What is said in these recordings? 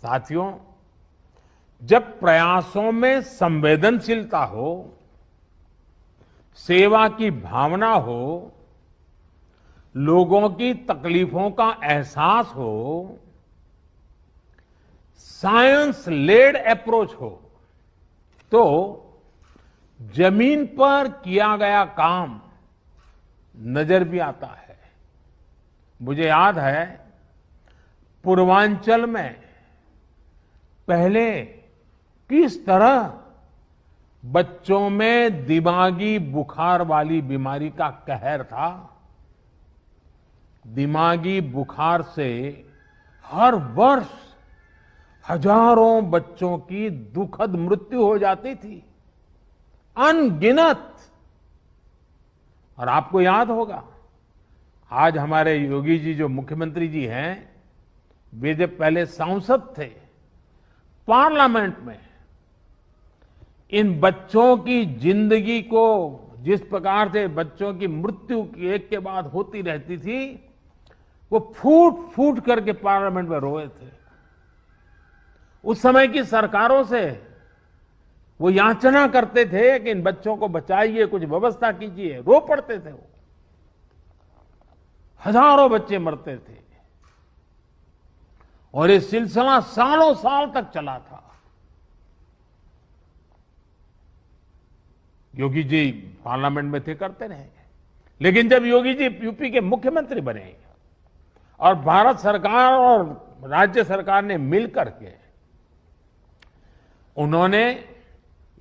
साथियों, जब प्रयासों में संवेदनशीलता हो, सेवा की भावना हो, लोगों की तकलीफों का एहसास हो, साइंस लेड अप्रोच हो, तो जमीन पर किया गया काम नजर भी आता है। मुझे याद है, पूर्वांचल में पहले किस तरह बच्चों में दिमागी बुखार वाली बीमारी का कहर था। दिमागी बुखार से हर वर्ष हजारों बच्चों की दुखद मृत्यु हो जाती थी, अनगिनत। और आपको याद होगा, आज हमारे योगी जी जो मुख्यमंत्री जी हैं, वे जब पहले सांसद थे, पार्लियामेंट में इन बच्चों की जिंदगी को, जिस प्रकार से बच्चों की मृत्यु एक के बाद होती रहती थी, वो फूट फूट करके पार्लियामेंट में रोए थे। उस समय की सरकारों से वो याचना करते थे कि इन बच्चों को बचाइए, कुछ व्यवस्था कीजिए, रो पड़ते थे वो। हजारों बच्चे मरते थे और ये सिलसिला सालों साल तक चला था। योगी जी पार्लियामेंट में थे, करते रहे। लेकिन जब योगी जी यूपी के मुख्यमंत्री बने और भारत सरकार और राज्य सरकार ने मिलकर के उन्होंने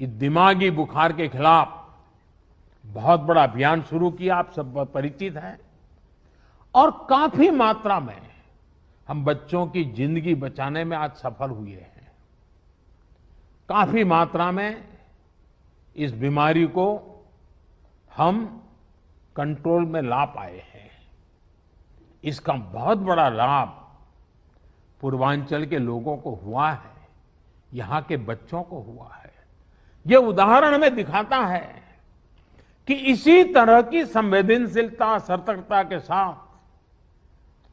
इस दिमागी बुखार के खिलाफ बहुत बड़ा अभियान शुरू किया, आप सब परिचित हैं। और काफी मात्रा में हम बच्चों की जिंदगी बचाने में आज सफल हुए हैं। काफी मात्रा में इस बीमारी को हम कंट्रोल में ला पाए हैं। इसका बहुत बड़ा लाभ पूर्वांचल के लोगों को हुआ है, यहां के बच्चों को हुआ है। यह उदाहरण हमें दिखाता है कि इसी तरह की संवेदनशीलता, सतर्कता के साथ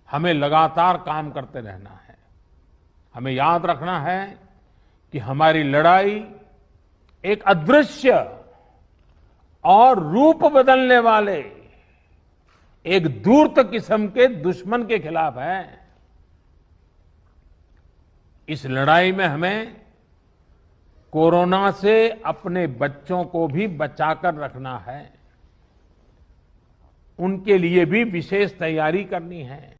हमें लगातार काम करते रहना है। हमें याद रखना है कि हमारी लड़ाई एक अदृश्य और रूप बदलने वाले एक दूरत किस्म के दुश्मन के खिलाफ है। इस लड़ाई में हमें कोरोना से अपने बच्चों को भी बचाकर रखना है, उनके लिए भी विशेष तैयारी करनी है।